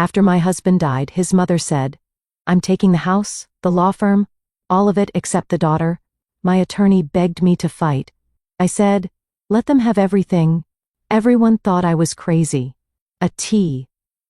After my husband died, his mother said, "I'm taking the house, the law firm, all of it except the daughter." My attorney begged me to fight. I said, "Let them have everything." Everyone thought I was crazy. The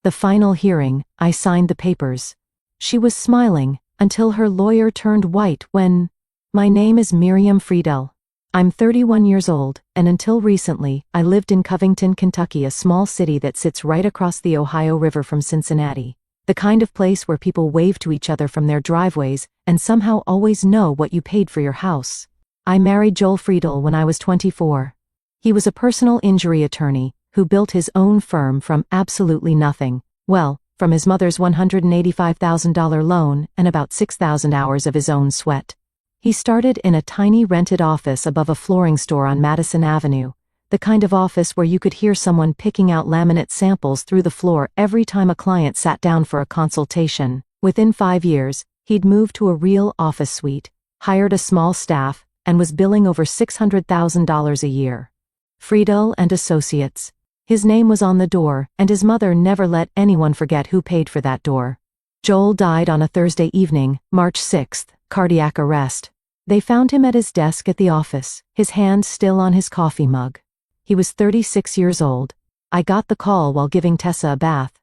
final hearing, I signed the papers. She was smiling, until her lawyer turned white when, "My name is Miriam Friedel. I'm 31 years old, and until recently, I lived in Covington, Kentucky, a small city that sits right across the Ohio River from Cincinnati. The kind of place where people wave to each other from their driveways and somehow always know what you paid for your house. I married Joel Friedel when I was 24. He was a personal injury attorney who built his own firm from absolutely nothing. Well, from his mother's $185,000 loan and about 6,000 hours of his own sweat. He started in a tiny rented office above a flooring store on Madison Avenue, the kind of office where you could hear someone picking out laminate samples through the floor every time a client sat down for a consultation. Within 5 years, he'd moved to a real office suite, hired a small staff, and was billing over $600,000 a year. Friedel and Associates. His name was on the door, and his mother never let anyone forget who paid for that door. Joel died on a Thursday evening, March 6th, cardiac arrest. They found him at his desk at the office, his hand still on his coffee mug. He was 36 years old. I got the call while giving Tessa a bath.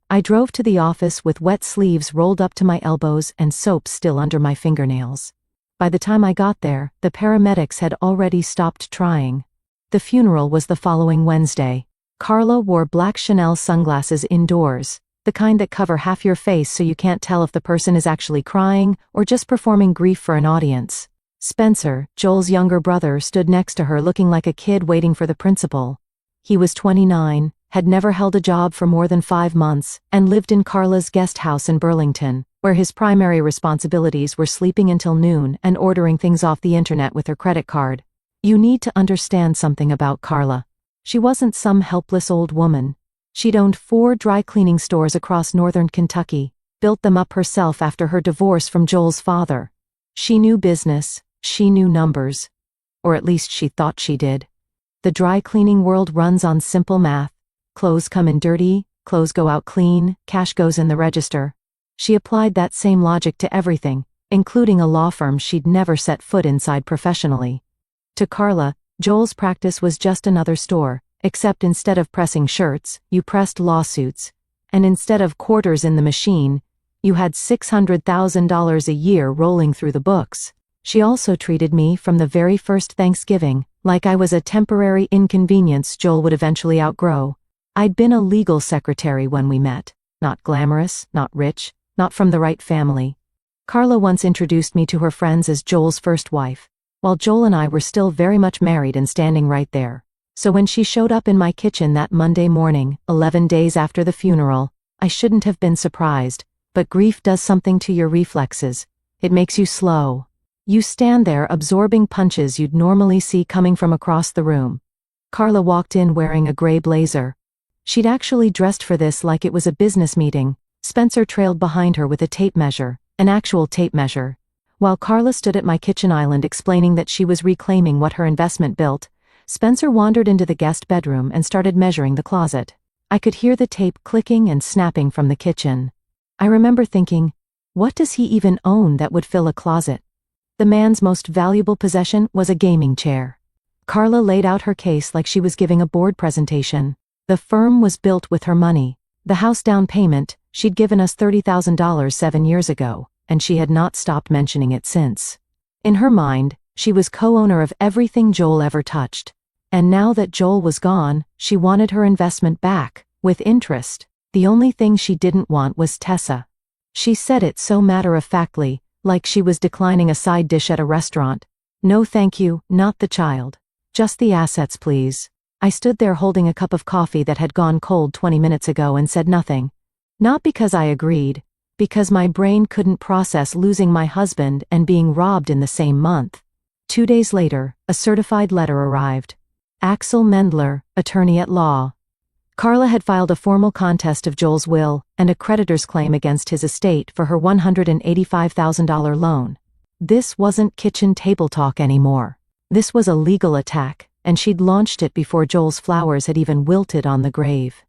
I drove to the office with wet sleeves rolled up to my elbows and soap still under my fingernails. By the time I got there, the paramedics had already stopped trying. The funeral was the following Wednesday. Carla wore black Chanel sunglasses indoors, the kind that cover half your face so you can't tell if the person is actually crying or just performing grief for an audience. Spencer, Joel's younger brother, stood next to her looking like a kid waiting for the principal. He was 29, had never held a job for more than 5 months, and lived in Carla's guest house in Burlington, where his primary responsibilities were sleeping until noon and ordering things off the internet with her credit card. You need to understand something about Carla. She wasn't some helpless old woman. She'd owned 4 dry cleaning stores across northern Kentucky, built them up herself after her divorce from Joel's father. She knew business, she knew numbers. Or at least she thought she did. The dry cleaning world runs on simple math. Clothes come in dirty, clothes go out clean, cash goes in the register. She applied that same logic to everything, including a law firm she'd never set foot inside professionally. To Carla, Joel's practice was just another store, except instead of pressing shirts, you pressed lawsuits, and instead of quarters in the machine, you had $600,000 a year rolling through the books. She also treated me from the very first Thanksgiving like I was a temporary inconvenience Joel would eventually outgrow. I'd been a legal secretary when we met, not glamorous, not rich, not from the right family. Carla once introduced me to her friends as Joel's first wife, while Joel and I were still very much married and standing right there. So when she showed up in my kitchen that Monday morning, 11 days after the funeral, I shouldn't have been surprised, but grief does something to your reflexes. It makes you slow. You stand there absorbing punches you'd normally see coming from across the room. Carla walked in wearing a gray blazer. She'd actually dressed for this like it was a business meeting. Spencer trailed behind her with a tape measure, an actual tape measure. While Carla stood at my kitchen island explaining that she was reclaiming what her investment built, Spencer wandered into the guest bedroom and started measuring the closet. I could hear the tape clicking and snapping from the kitchen. I remember thinking, what does he even own that would fill a closet? The man's most valuable possession was a gaming chair. Carla laid out her case like she was giving a board presentation. The firm was built with her money. The house down payment, she'd given us $30,000 7 years ago, and she had not stopped mentioning it since. In her mind, she was co-owner of everything Joel ever touched. And now that Joel was gone, she wanted her investment back, with interest. The only thing she didn't want was Tessa. She said it so matter-of-factly, like she was declining a side dish at a restaurant. No thank you, not the child. Just the assets, please. I stood there holding a cup of coffee that had gone cold 20 minutes ago and said nothing. Not because I agreed, because my brain couldn't process losing my husband and being robbed in the same month. 2 days later, a certified letter arrived. Axel Mendler, attorney at law. Carla had filed a formal contest of Joel's will and a creditor's claim against his estate for her $185,000 loan. This wasn't kitchen table talk anymore. This was a legal attack, and she'd launched it before Joel's flowers had even wilted on the grave.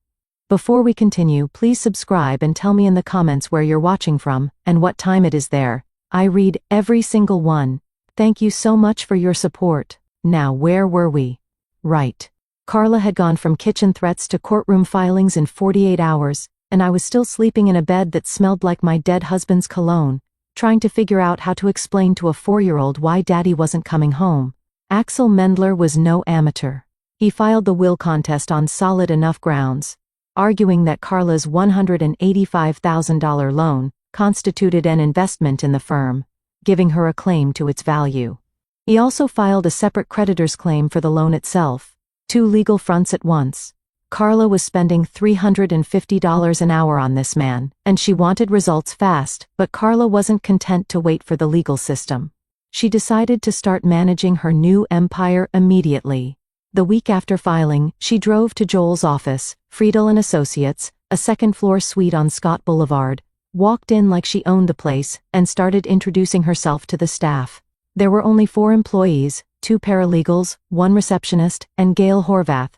Before we continue, please subscribe and tell me in the comments where you're watching from, and what time it is there. I read every single one. Thank you so much for your support. Now where were we? Right. Carla had gone from kitchen threats to courtroom filings in 48 hours, and I was still sleeping in a bed that smelled like my dead husband's cologne, trying to figure out how to explain to a 4-year-old why Daddy wasn't coming home. Axel Mendler was no amateur. He filed the will contest on solid enough grounds, arguing that Carla's $185,000 loan constituted an investment in the firm, giving her a claim to its value. He also filed a separate creditor's claim for the loan itself, 2 legal fronts at once. Carla was spending $350 an hour on this man, and she wanted results fast, but Carla wasn't content to wait for the legal system. She decided to start managing her new empire immediately. The week after filing, she drove to Joel's office, Friedel & Associates, a second-floor suite on Scott Boulevard, walked in like she owned the place, and started introducing herself to the staff. There were only 4 employees, 2 paralegals, 1 receptionist, and Gail Horvath,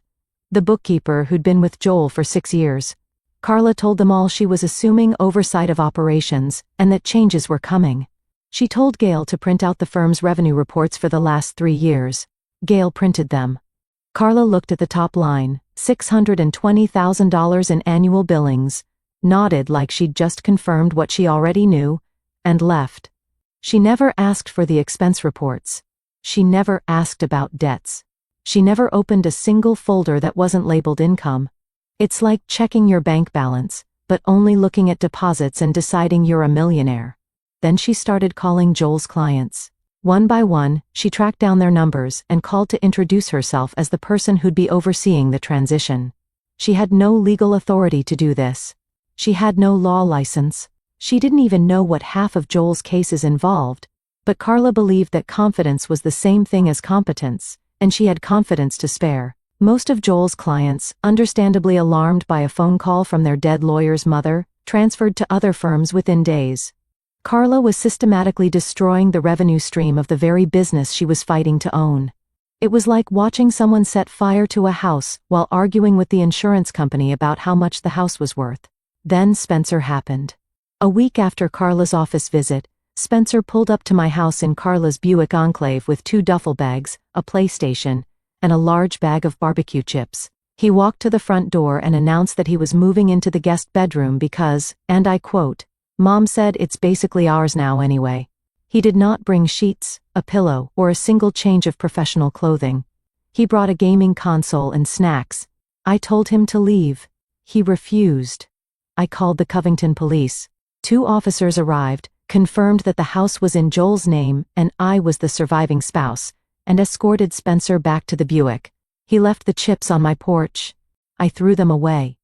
the bookkeeper who'd been with Joel for 6 years. Carla told them all she was assuming oversight of operations, and that changes were coming. She told Gail to print out the firm's revenue reports for the last 3 years. Gail printed them. Carla looked at the top line, $620,000 in annual billings, nodded like she'd just confirmed what she already knew, and left. She never asked for the expense reports. She never asked about debts. She never opened a single folder that wasn't labeled income. It's like checking your bank balance, but only looking at deposits and deciding you're a millionaire. Then she started calling Joel's clients. One by one, she tracked down their numbers and called to introduce herself as the person who'd be overseeing the transition. She had no legal authority to do this. She had no law license. She didn't even know what half of Joel's cases involved. But Carla believed that confidence was the same thing as competence, and she had confidence to spare. Most of Joel's clients, understandably alarmed by a phone call from their dead lawyer's mother, transferred to other firms within days. Carla was systematically destroying the revenue stream of the very business she was fighting to own. It was like watching someone set fire to a house while arguing with the insurance company about how much the house was worth. Then Spencer happened. A week after Carla's office visit, Spencer pulled up to my house in Carla's Buick Enclave with 2 duffel bags, a PlayStation, and a large bag of barbecue chips. He walked to the front door and announced that he was moving into the guest bedroom because, and I quote, "Mom said it's basically ours now anyway." He did not bring sheets, a pillow, or a single change of professional clothing. He brought a gaming console and snacks. I told him to leave. He refused. I called the Covington police. 2 officers arrived, confirmed that the house was in Joel's name and I was the surviving spouse, and escorted Spencer back to the Buick. He left the chips on my porch. I threw them away.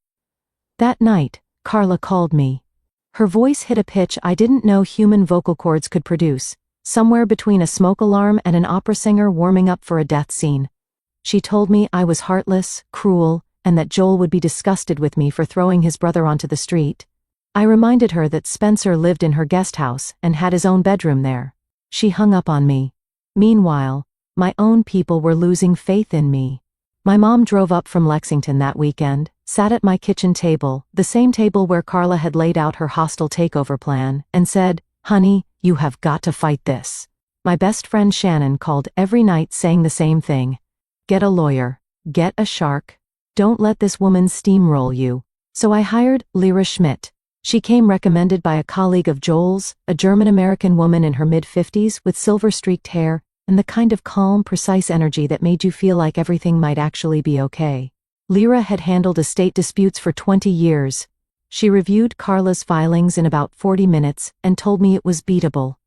That night, Carla called me. Her voice hit a pitch I didn't know human vocal cords could produce, somewhere between a smoke alarm and an opera singer warming up for a death scene. She told me I was heartless, cruel, and that Joel would be disgusted with me for throwing his brother onto the street. I reminded her that Spencer lived in her guest house and had his own bedroom there. She hung up on me. Meanwhile, my own people were losing faith in me. My mom drove up from Lexington that weekend, sat at my kitchen table, the same table where Carla had laid out her hostile takeover plan, and said, "Honey, you have got to fight this." My best friend Shannon called every night saying the same thing. Get a lawyer. Get a shark. Don't let this woman steamroll you. So I hired Lyra Schmidt. She came recommended by a colleague of Joel's, a German-American woman in her mid-50s with silver-streaked hair and the kind of calm, precise energy that made you feel like everything might actually be okay. Lyra had handled estate disputes for 20 years. She reviewed Carla's filings in about 40 minutes and told me it was beatable.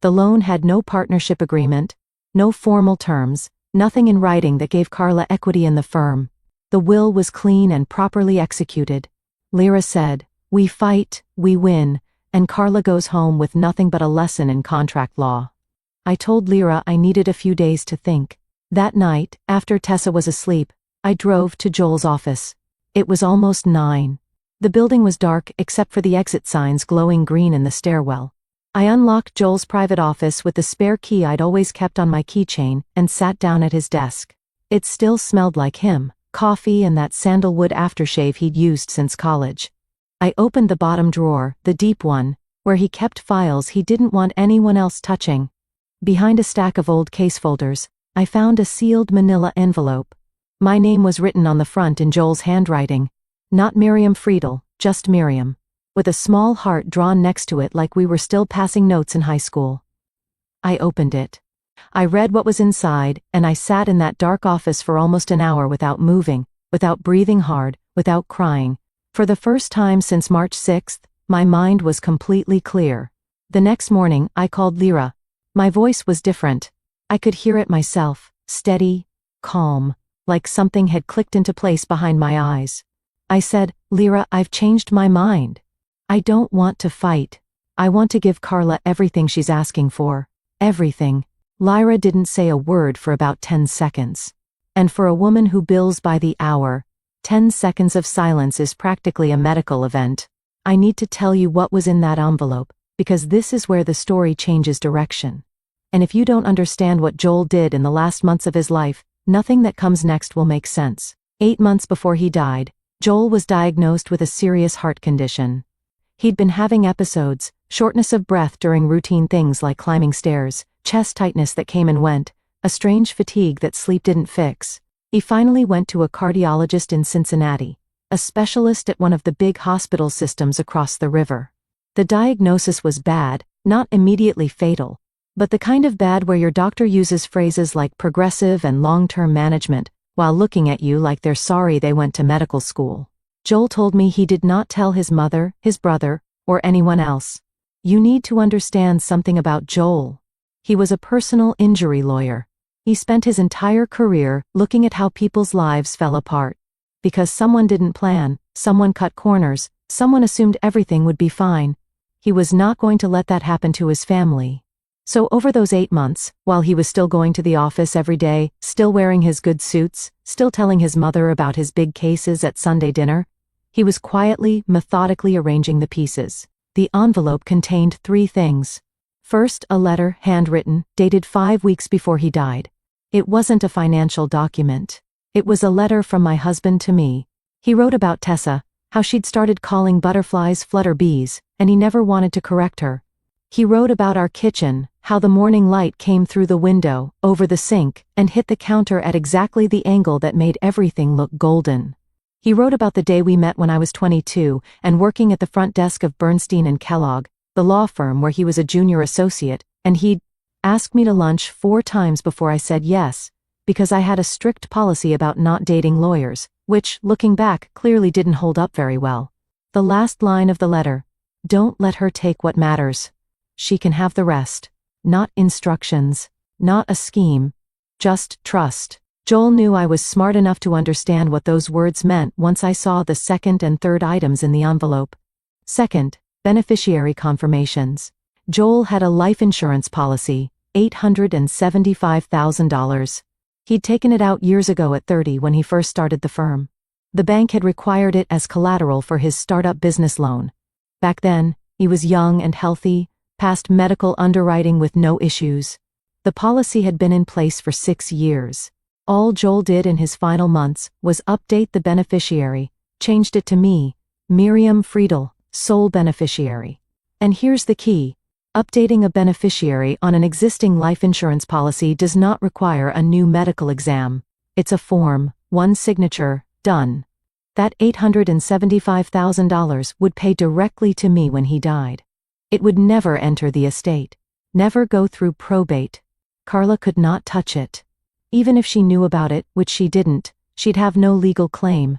The loan had no partnership agreement, no formal terms, nothing in writing that gave Carla equity in the firm. The will was clean and properly executed. Lyra said, "We fight, we win," and Carla goes home with nothing but a lesson in contract law. I told Lyra I needed a few days to think. That night, after Tessa was asleep, I drove to Joel's office. It was almost 9. The building was dark except for the exit signs glowing green in the stairwell. I unlocked Joel's private office with the spare key I'd always kept on my keychain and sat down at his desk. It still smelled like him, coffee and that sandalwood aftershave he'd used since college. I opened the bottom drawer, the deep one, where he kept files he didn't want anyone else touching. Behind a stack of old case folders, I found a sealed manila envelope. My name was written on the front in Joel's handwriting. Not Miriam Friedel, just Miriam. With a small heart drawn next to it like we were still passing notes in high school. I opened it. I read what was inside, and I sat in that dark office for almost an hour without moving, without breathing hard, without crying. For the first time since March 6th, my mind was completely clear. The next morning, I called Lyra. My voice was different. I could hear it myself, steady, calm, like something had clicked into place behind my eyes. I said, "Lyra, I've changed my mind. I don't want to fight. I want to give Carla everything she's asking for. Everything." Lyra didn't say a word for about 10 seconds. And for a woman who bills by the hour, 10 seconds of silence is practically a medical event. I need to tell you what was in that envelope, because this is where the story changes direction. And if you don't understand what Joel did in the last months of his life, nothing that comes next will make sense. 8 months before he died, Joel was diagnosed with a serious heart condition. He'd been having episodes, shortness of breath during routine things like climbing stairs, chest tightness that came and went, a strange fatigue that sleep didn't fix. He finally went to a cardiologist in Cincinnati, a specialist at one of the big hospital systems across the river. The diagnosis was bad, not immediately fatal, but the kind of bad where your doctor uses phrases like progressive and long-term management, while looking at you like they're sorry they went to medical school. Joel told me he did not tell his mother, his brother, or anyone else. You need to understand something about Joel. He was a personal injury lawyer. He spent his entire career looking at how people's lives fell apart. Because someone didn't plan, someone cut corners, someone assumed everything would be fine. He was not going to let that happen to his family. So over those 8 months, while he was still going to the office every day, still wearing his good suits, still telling his mother about his big cases at Sunday dinner, he was quietly, methodically arranging the pieces. The envelope contained 3 things. First, a letter, handwritten, dated 5 weeks before he died. It wasn't a financial document. It was a letter from my husband to me. He wrote about Tessa, how she'd started calling butterflies flutter bees, and he never wanted to correct her. He wrote about our kitchen, how the morning light came through the window, over the sink, and hit the counter at exactly the angle that made everything look golden. He wrote about the day we met when I was 22 and working at the front desk of Bernstein and Kellogg, the law firm where he was a junior associate, and he'd asked me to lunch 4 times before I said yes, because I had a strict policy about not dating lawyers, which, looking back, clearly didn't hold up very well. The last line of the letter, "Don't let her take what matters. She can have the rest." Not instructions, not a scheme, just trust. Joel knew I was smart enough to understand what those words meant once I saw the second and third items in the envelope. Second, beneficiary confirmations. Joel had a life insurance policy, $875,000. He'd taken it out years ago at 30 when he first started the firm. The bank had required it as collateral for his startup business loan. Back then, he was young and healthy, passed medical underwriting with no issues. The policy had been in place for 6 years. All Joel did in his final months was update the beneficiary, changed it to me, Miriam Friedel, sole beneficiary. And here's the key. Updating a beneficiary on an existing life insurance policy does not require a new medical exam. It's a form, 1 signature, done. That $875,000 would pay directly to me when he died. It would never enter the estate, never go through probate. Carla could not touch it. Even if she knew about it, which she didn't, she'd have no legal claim.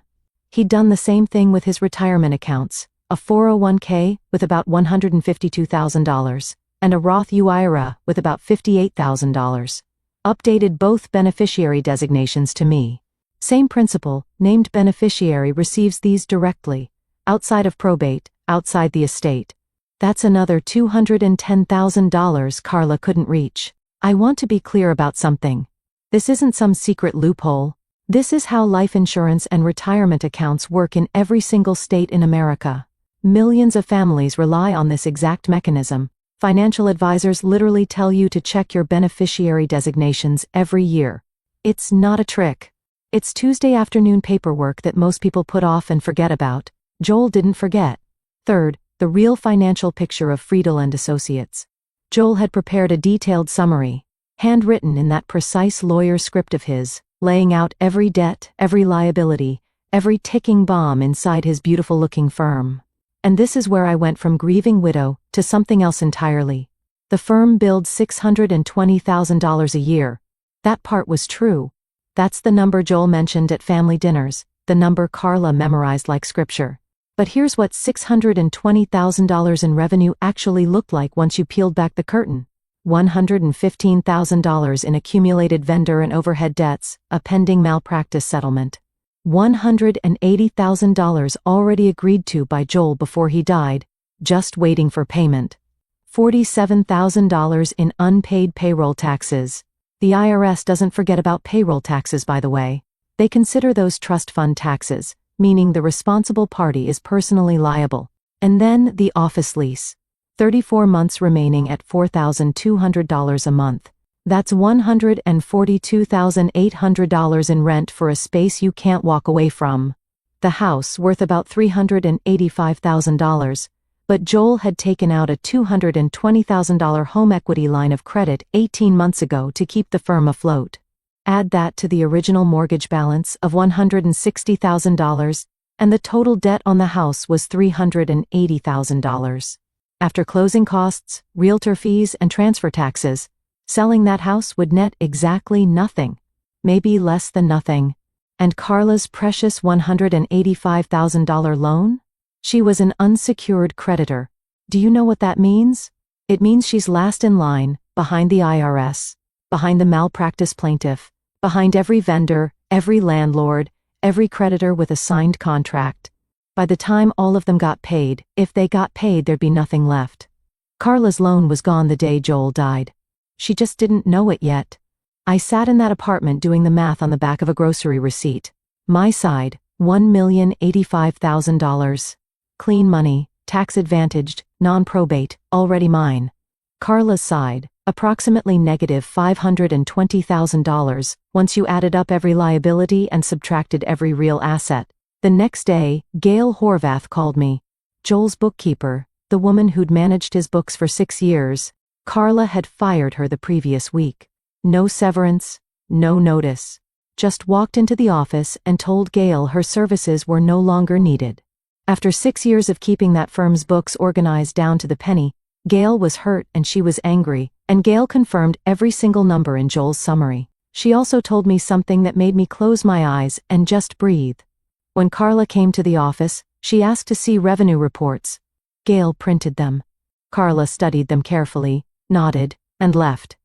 He'd done the same thing with his retirement accounts, a 401k with about $152,000, and a Roth IRA with about $58,000. Updated both beneficiary designations to me. Same principle, named beneficiary receives these directly, outside of probate, outside the estate. That's another $210,000 Carla couldn't reach. I want to be clear about something. This isn't some secret loophole. This is how life insurance and retirement accounts work in every single state in America. Millions of families rely on this exact mechanism. Financial advisors literally tell you to check your beneficiary designations every year. It's not a trick. It's Tuesday afternoon paperwork that most people put off and forget about. Joel didn't forget. Third, the real financial picture of Friedel and Associates. Joel had prepared a detailed summary, handwritten in that precise lawyer script of his, laying out every debt, every liability, every ticking bomb inside his beautiful-looking firm. And this is where I went from grieving widow to something else entirely. The firm billed $620,000 a year. That part was true. That's the number Joel mentioned at family dinners, the number Carla memorized like scripture. But here's what $620,000 in revenue actually looked like once you peeled back the curtain. $115,000 in accumulated vendor and overhead debts, a pending malpractice settlement. $180,000 already agreed to by Joel before he died, just waiting for payment. $47,000 in unpaid payroll taxes. The IRS doesn't forget about payroll taxes, by the way. They consider those trust fund taxes, meaning the responsible party is personally liable. And then the office lease. 34 months remaining at $4,200 a month. That's $142,800 in rent for a space you can't walk away from. The house worth about $385,000, but Joel had taken out a $220,000 home equity line of credit 18 months ago to keep the firm afloat. Add that to the original mortgage balance of $160,000, and the total debt on the house was $380,000. After closing costs, realtor fees, and transfer taxes, selling that house would net exactly nothing, maybe less than nothing. And Carla's precious $185,000 loan? She was an unsecured creditor. Do you know what that means? It means she's last in line, behind the IRS, behind the malpractice plaintiff, behind every vendor, every landlord, every creditor with a signed contract. By the time all of them got paid, if they got paid, there'd be nothing left. Carla's loan was gone the day Joel died. She just didn't know it yet. I sat in that apartment doing the math on the back of a grocery receipt. My side, $1,085,000. Clean money, tax-advantaged, non-probate, already mine. Carla's side, approximately negative $520,000, once you added up every liability and subtracted every real asset. The next day, Gail Horvath called me. Joel's bookkeeper, the woman who'd managed his books for 6 years. Carla had fired her the previous week. No severance, no notice. Just walked into the office and told Gail her services were no longer needed. After 6 years of keeping that firm's books organized down to the penny, Gail was hurt and she was angry, and Gail confirmed every single number in Joel's summary. She also told me something that made me close my eyes and just breathe. When Carla came to the office, she asked to see revenue reports. Gail printed them. Carla studied them carefully, nodded, and left.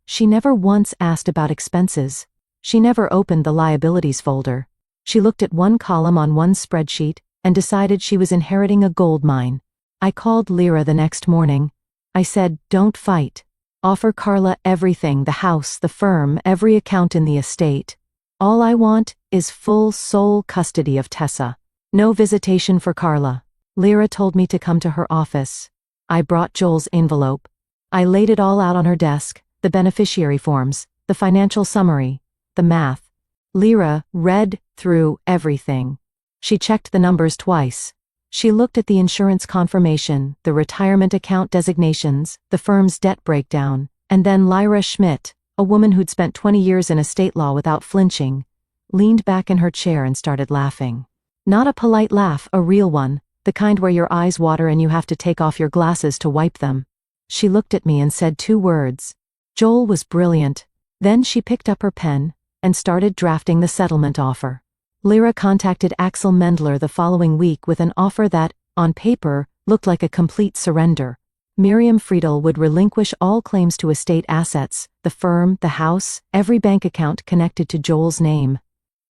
She never once asked about expenses. She never opened the liabilities folder. She looked at one column on one spreadsheet and decided she was inheriting a gold mine. I called Lyra the next morning. I said, "Don't fight. Offer Carla everything, the house, the firm, every account in the estate. All I want is full sole custody of Tessa. No visitation for Carla." Lyra told me to come to her office. I brought Joel's envelope. I laid it all out on her desk, the beneficiary forms, the financial summary, the math. Lyra read through everything. She checked the numbers twice. She looked at the insurance confirmation, the retirement account designations, the firm's debt breakdown, and then Lyra Schmidt, a woman who'd spent 20 years in estate law without flinching, leaned back in her chair and started laughing. Not a polite laugh, a real one, the kind where your eyes water and you have to take off your glasses to wipe them. She looked at me and said 2 words. Joel was brilliant. Then she picked up her pen and started drafting the settlement offer. Lyra contacted Axel Mendler the following week with an offer that, on paper, looked like a complete surrender. Miriam Friedel would relinquish all claims to estate assets, the firm, the house, every bank account connected to Joel's name.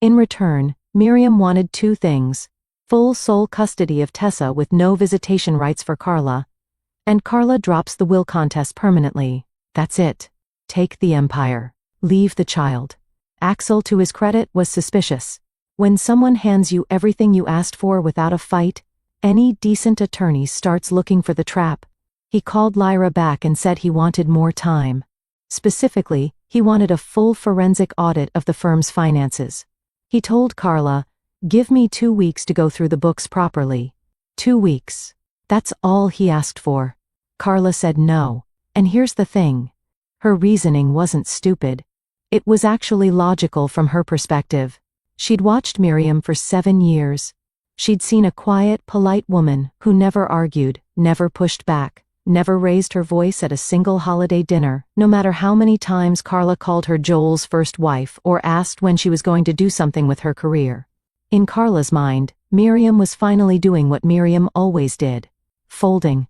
In return, Miriam wanted 2 things: full sole custody of Tessa with no visitation rights for Carla, and Carla drops the will contest permanently. That's it. Take the empire. Leave the child. Axel, to his credit, was suspicious. When someone hands you everything you asked for without a fight, any decent attorney starts looking for the trap. He called Lyra back and said he wanted more time. Specifically, he wanted a full forensic audit of the firm's finances. He told Carla, "Give me 2 weeks to go through the books properly." 2 weeks. That's all he asked for. Carla said no. And here's the thing. Her reasoning wasn't stupid. It was actually logical from her perspective. She'd watched Miriam for 7 years. She'd seen a quiet, polite woman who never argued, never pushed back, never raised her voice at a single holiday dinner, no matter how many times Carla called her Joel's first wife or asked when she was going to do something with her career. In Carla's mind, Miriam was finally doing what Miriam always did. Folding.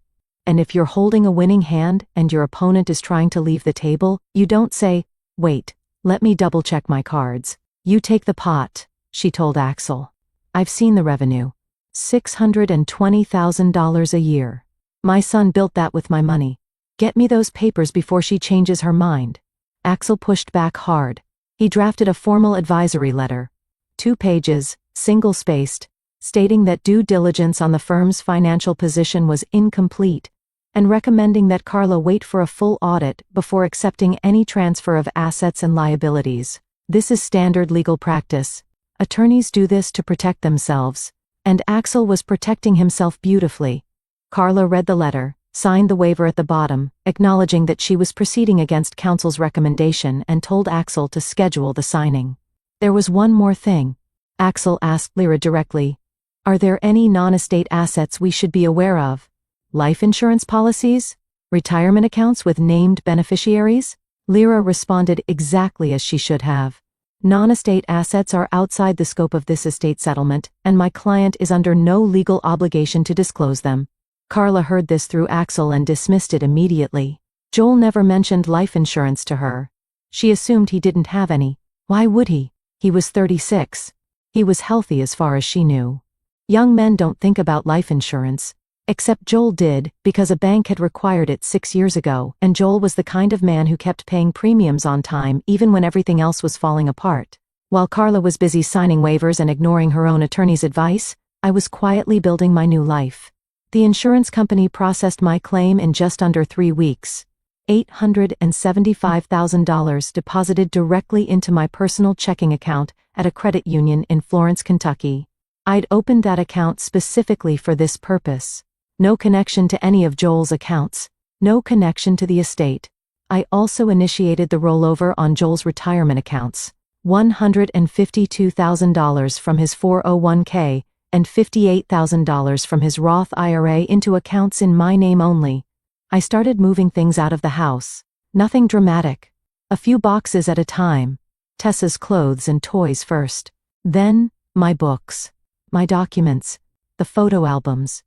And if you're holding a winning hand and your opponent is trying to leave the table, you don't say, "Wait, let me double-check my cards." You take the pot, she told Axel. I've seen the revenue. $620,000 a year. My son built that with my money. Get me those papers before she changes her mind. Axel pushed back hard. He drafted a formal advisory letter. 2 pages, single-spaced, stating that due diligence on the firm's financial position was incomplete, and recommending that Carla wait for a full audit before accepting any transfer of assets and liabilities. This is standard legal practice. Attorneys do this to protect themselves, and Axel was protecting himself beautifully. Carla read the letter, signed the waiver at the bottom, acknowledging that she was proceeding against counsel's recommendation, and told Axel to schedule the signing. There was one more thing. Axel asked Lyra directly, "Are there any non-estate assets we should be aware of? Life insurance policies? Retirement accounts with named beneficiaries?" Lyra responded exactly as she should have. "Non-estate assets are outside the scope of this estate settlement, and my client is under no legal obligation to disclose them." Carla heard this through Axel and dismissed it immediately. Joel never mentioned life insurance to her. She assumed he didn't have any. Why would he? He was 36. He was healthy as far as she knew. Young men don't think about life insurance. Except Joel did, because a bank had required it 6 years ago, and Joel was the kind of man who kept paying premiums on time even when everything else was falling apart. While Carla was busy signing waivers and ignoring her own attorney's advice, I was quietly building my new life. The insurance company processed my claim in just under 3 weeks. $875,000 deposited directly into my personal checking account at a credit union in Florence, Kentucky. I'd opened that account specifically for this purpose. No connection to any of Joel's accounts. No connection to the estate. I also initiated the rollover on Joel's retirement accounts. $152,000 from his 401k and $58,000 from his Roth IRA into accounts in my name only. I started moving things out of the house. Nothing dramatic. A few boxes at a time. Tessa's clothes and toys first. Then, my books. My documents. The photo albums.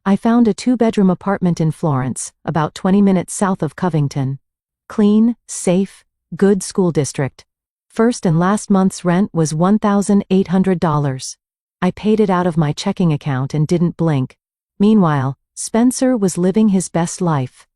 I found a 2-bedroom apartment in Florence, about 20 minutes south of Covington. Clean, safe, good school district. First and last month's rent was $1,800. I paid it out of my checking account and didn't blink. Meanwhile, Spencer was living his best life.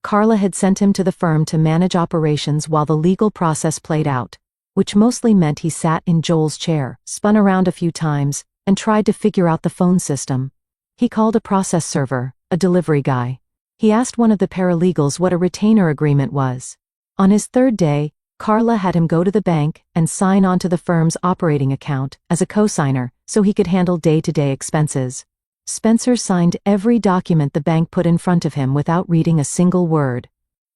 Carla had sent him to the firm to manage operations while the legal process played out, which mostly meant he sat in Joel's chair, spun around a few times, and tried to figure out the phone system. He called a process server, a delivery guy. He asked one of the paralegals what a retainer agreement was. On his 3rd day, Carla had him go to the bank and sign on to the firm's operating account as a co-signer so he could handle day-to-day expenses. Spencer signed every document the bank put in front of him without reading a single word.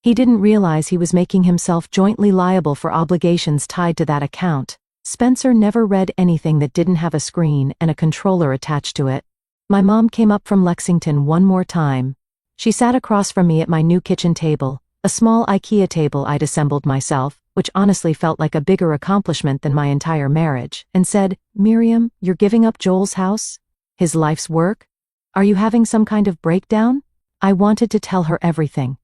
He didn't realize he was making himself jointly liable for obligations tied to that account. Spencer never read anything that didn't have a screen and a controller attached to it. My mom came up from Lexington one more time. She sat across from me at my new kitchen table, a small IKEA table I'd assembled myself, which honestly felt like a bigger accomplishment than my entire marriage, and said, "Miriam, you're giving up Joel's house? His life's work? Are you having some kind of breakdown?" I wanted to tell her everything.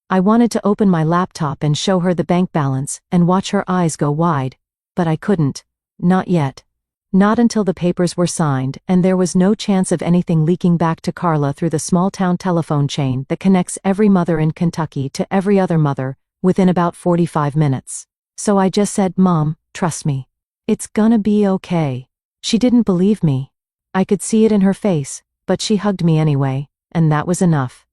I wanted to open my laptop and show her the bank balance and watch her eyes go wide, but I couldn't. Not yet. Not until the papers were signed and there was no chance of anything leaking back to Carla through the small-town telephone chain that connects every mother in Kentucky to every other mother within about 45 minutes. So I just said, "Mom, trust me. It's gonna be okay." She didn't believe me. I could see it in her face, but she hugged me anyway, and that was enough.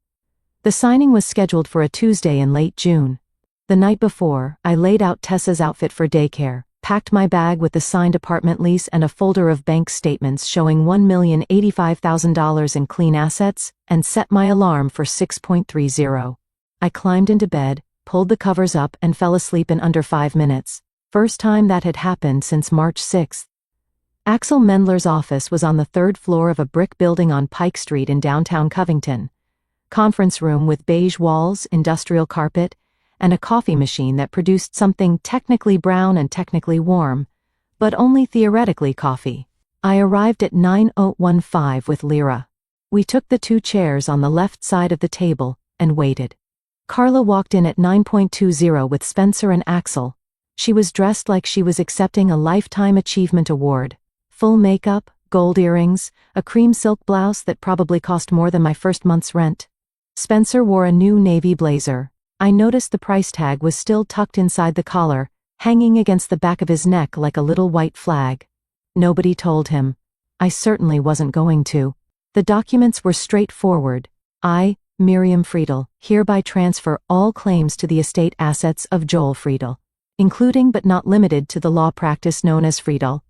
The signing was scheduled for a Tuesday in late June. The night before, I laid out Tessa's outfit for daycare, packed my bag with the signed apartment lease and a folder of bank statements showing $1,085,000 in clean assets, and set my alarm for 6:30. I climbed into bed, pulled the covers up and fell asleep in under 5 minutes. First time that had happened since March 6. Axel Mendler's office was on the 3rd floor of a brick building on Pike Street in downtown Covington. Conference room with beige walls, industrial carpet, and a coffee machine that produced something technically brown and technically warm, but only theoretically coffee. I arrived at 9:15 with Lyra. We took the 2 chairs on the left side of the table and waited. Carla walked in at 9:20 with Spencer and Axel. She was dressed like she was accepting a Lifetime Achievement Award. Full makeup, gold earrings, a cream silk blouse that probably cost more than my first month's rent. Spencer wore a new navy blazer. I noticed the price tag was still tucked inside the collar, hanging against the back of his neck like a little white flag. Nobody told him. I certainly wasn't going to. The documents were straightforward. I, Miriam Friedel, hereby transfer all claims to the estate assets of Joel Friedel, including but not limited to the law practice known as Friedel,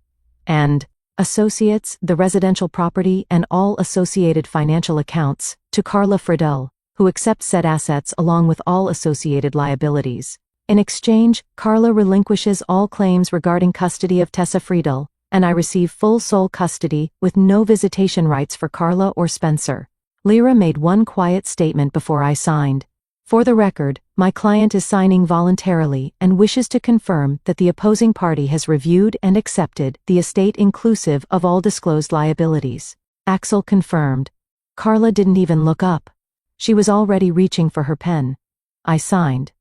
and Associates, the residential property and all associated financial accounts, to Carla Friedel, who accepts said assets along with all associated liabilities. In exchange, Carla relinquishes all claims regarding custody of Tessa Friedel, and I receive full sole custody with no visitation rights for Carla or Spencer. Lyra made one quiet statement before I signed. For the record, my client is signing voluntarily and wishes to confirm that the opposing party has reviewed and accepted the estate inclusive of all disclosed liabilities. Axel confirmed. Carla didn't even look up. She was already reaching for her pen. I signed.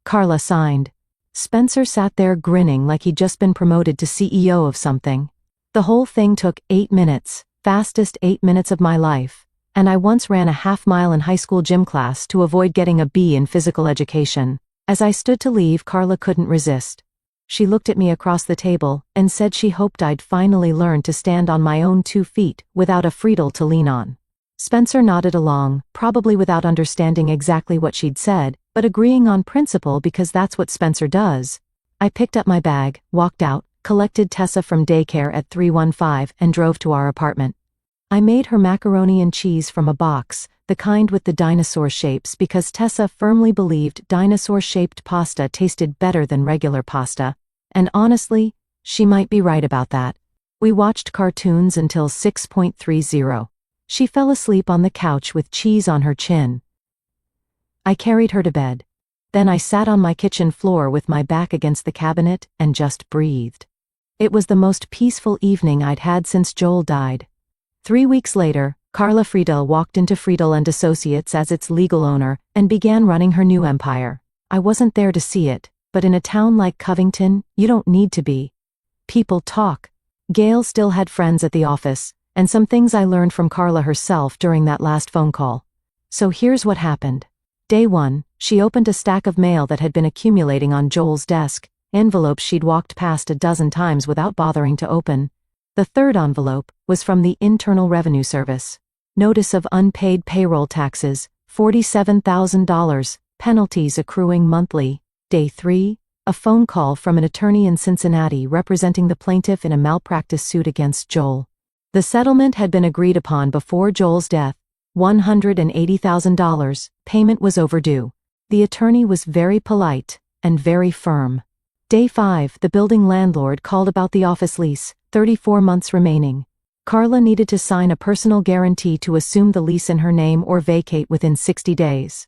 Carla signed. Spencer sat there grinning like he'd just been promoted to CEO of something. The whole thing took 8 minutes, fastest 8 minutes of my life. And I once ran a half-mile in high school gym class to avoid getting a B in physical education. As I stood to leave, Carla couldn't resist. She looked at me across the table and said she hoped I'd finally learn to stand on my own 2 feet without a Friedel to lean on. Spencer nodded along, probably without understanding exactly what she'd said, but agreeing on principle because that's what Spencer does. I picked up my bag, walked out, collected Tessa from daycare at 315 and drove to our apartment. I made her macaroni and cheese from a box, the kind with the dinosaur shapes because Tessa firmly believed dinosaur-shaped pasta tasted better than regular pasta, and honestly, she might be right about that. We watched cartoons until 6:30. She fell asleep on the couch with cheese on her chin. I carried her to bed. Then I sat on my kitchen floor with my back against the cabinet and just breathed. It was the most peaceful evening I'd had since Joel died. 3 weeks later, Carla Friedel walked into Friedel and Associates as its legal owner and began running her new empire. I wasn't there to see it, but in a town like Covington, you don't need to be. People talk. Gail still had friends at the office, and some things I learned from Carla herself during that last phone call. So here's what happened. Day 1, she opened a stack of mail that had been accumulating on Joel's desk, envelopes she'd walked past a dozen times without bothering to open. The 3rd envelope was from the Internal Revenue Service. Notice of unpaid payroll taxes, $47,000, penalties accruing monthly. Day 3, a phone call from an attorney in Cincinnati representing the plaintiff in a malpractice suit against Joel. The settlement had been agreed upon before Joel's death, $180,000, payment was overdue. The attorney was very polite and very firm. Day 5, the building landlord called about the office lease, 34 months remaining. Carla needed to sign a personal guarantee to assume the lease in her name or vacate within 60 days.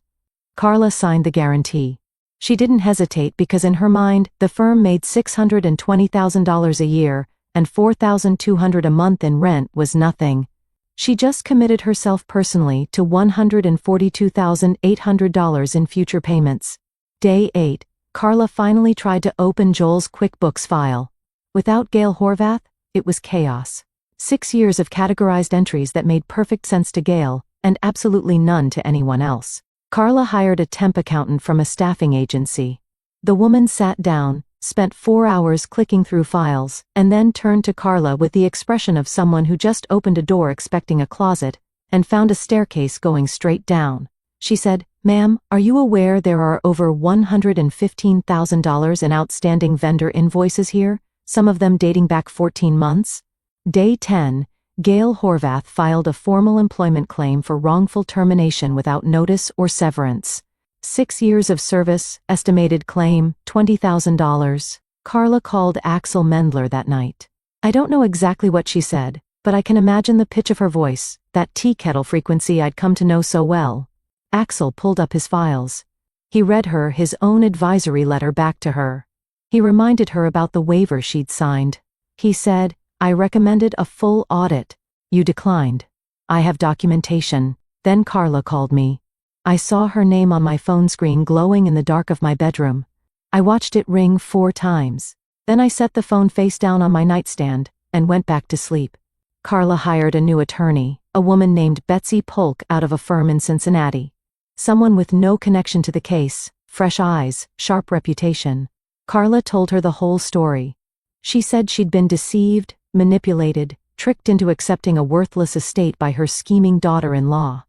Carla signed the guarantee. She didn't hesitate because in her mind, the firm made $620,000 a year, and $4,200 a month in rent was nothing. She just committed herself personally to $142,800 in future payments. Day 8, Carla finally tried to open Joel's QuickBooks file. Without Gail Horvath, it was chaos. 6 years of categorized entries that made perfect sense to Gail, and absolutely none to anyone else. Carla hired a temp accountant from a staffing agency. The woman sat down, spent 4 hours clicking through files, and then turned to Carla with the expression of someone who just opened a door expecting a closet, and found a staircase going straight down. She said, "Ma'am, are you aware there are over $115,000 in outstanding vendor invoices here? some of them dating back 14 months. Day 10, Gail Horvath filed a formal employment claim for wrongful termination without notice or severance. 6 years of service, estimated claim, $20,000. Carla called Axel Mendler that night. I don't know exactly what she said, but I can imagine the pitch of her voice, that tea kettle frequency I'd come to know so well. Axel pulled up his files. He read her his own advisory letter back to her. He reminded her about the waiver she'd signed. He said, "I recommended a full audit. You declined. I have documentation." Then Carla called me. I saw her name on my phone screen glowing in the dark of my bedroom. I watched it ring 4 times. Then I set the phone face down on my nightstand and went back to sleep. Carla hired a new attorney, a woman named Betsy Polk out of a firm in Cincinnati. Someone with no connection to the case, fresh eyes, sharp reputation. Carla told her the whole story. She said she'd been deceived, manipulated, tricked into accepting a worthless estate by her scheming daughter-in-law.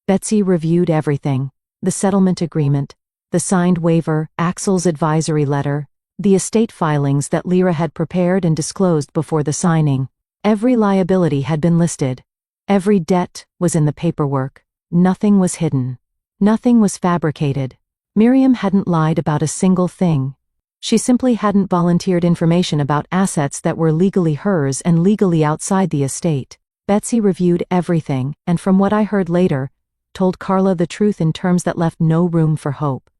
Betsy reviewed everything: the settlement agreement, the signed waiver, Axel's advisory letter, the estate filings that Lyra had prepared and disclosed before the signing. Every liability had been listed. Every debt was in the paperwork. Nothing was hidden. Nothing was fabricated. Miriam hadn't lied about a single thing. She simply hadn't volunteered information about assets that were legally hers and legally outside the estate. Betsy reviewed everything, and from what I heard later, told Carla the truth in terms that left no room for hope.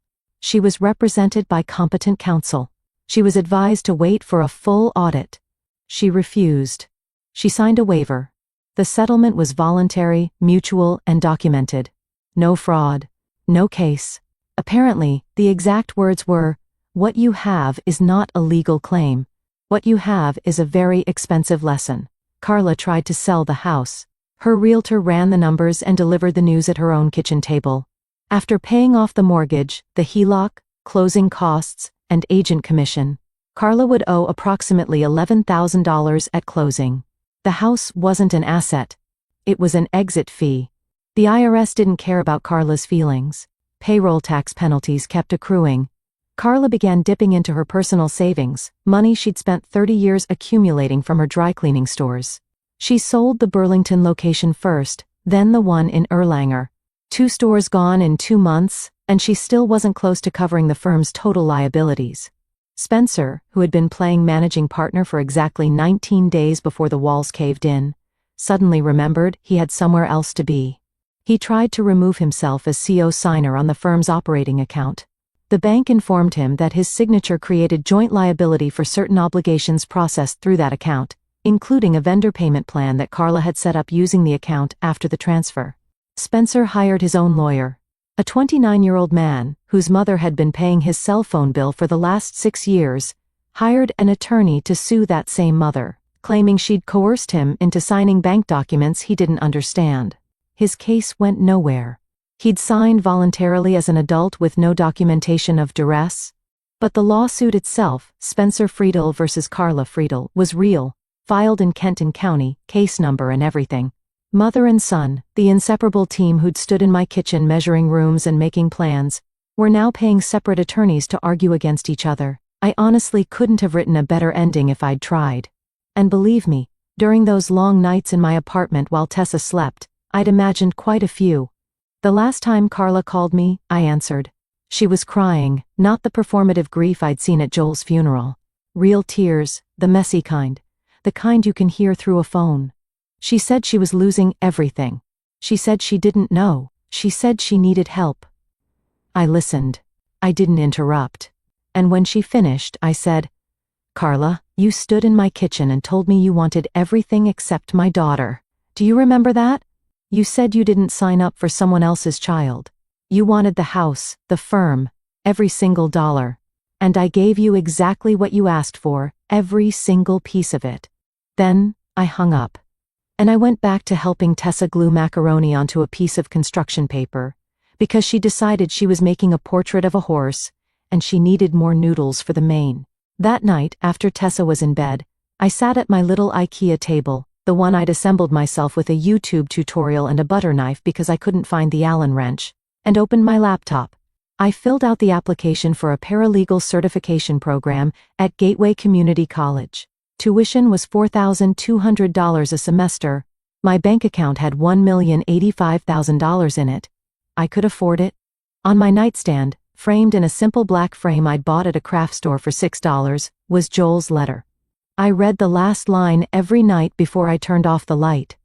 She was represented by competent counsel. She was advised to wait for a full audit. She refused. She signed a waiver. The settlement was voluntary, mutual, and documented. No fraud. No case. Apparently, the exact words were, "What you have is not a legal claim. What you have is a very expensive lesson." Carla tried to sell the house. Her realtor ran the numbers and delivered the news at her own kitchen table. After paying off the mortgage, the HELOC, closing costs, and agent commission, Carla would owe approximately $11,000 at closing. The house wasn't an asset. It was an exit fee. The IRS didn't care about Carla's feelings. Payroll tax penalties kept accruing. Carla began dipping into her personal savings, money she'd spent 30 years accumulating from her dry cleaning stores. She sold the Burlington location first, then the one in Erlanger. 2 stores gone in 2 months, and she still wasn't close to covering the firm's total liabilities. Spencer, who had been playing managing partner for exactly 19 days before the walls caved in, suddenly remembered he had somewhere else to be. He tried to remove himself as CO signer on the firm's operating account. The bank informed him that his signature created joint liability for certain obligations processed through that account, including a vendor payment plan that Carla had set up using the account after the transfer. Spencer hired his own lawyer, a 29-year-old man whose mother had been paying his cell phone bill for the last 6 years, hired an attorney to sue that same mother, claiming she'd coerced him into signing bank documents he didn't understand. His case went nowhere. He'd signed voluntarily as an adult with no documentation of duress. But the lawsuit itself, Spencer Friedel versus Carla Friedel, was real, filed in Kenton County, case number and everything. Mother and son, the inseparable team who'd stood in my kitchen measuring rooms and making plans, were now paying separate attorneys to argue against each other. I honestly couldn't have written a better ending if I'd tried. And believe me, during those long nights in my apartment while Tessa slept, I'd imagined quite a few. The last time Carla called me, I answered. She was crying, not the performative grief I'd seen at Joel's funeral. Real tears, the messy kind. The kind you can hear through a phone. She said she was losing everything. She said she didn't know. She said she needed help. I listened. I didn't interrupt. And when she finished, I said, "Carla, you stood in my kitchen and told me you wanted everything except my daughter. Do you remember that? You said you didn't sign up for someone else's child. You wanted the house, the firm, every single dollar. And I gave you exactly what you asked for, every single piece of it." Then, I hung up. And I went back to helping Tessa glue macaroni onto a piece of construction paper, because she decided she was making a portrait of a horse, and she needed more noodles for the mane. That night, after Tessa was in bed, I sat at my little IKEA table, the one I'd assembled myself with a YouTube tutorial and a butter knife because I couldn't find the Allen wrench, and opened my laptop. I filled out the application for a paralegal certification program at Gateway Community College. Tuition was $4,200 a semester. My bank account had $1,085,000 in it. I could afford it. On my nightstand, framed in a simple black frame I'd bought at a craft store for $6, was Joel's letter. I read the last line every night before I turned off the light.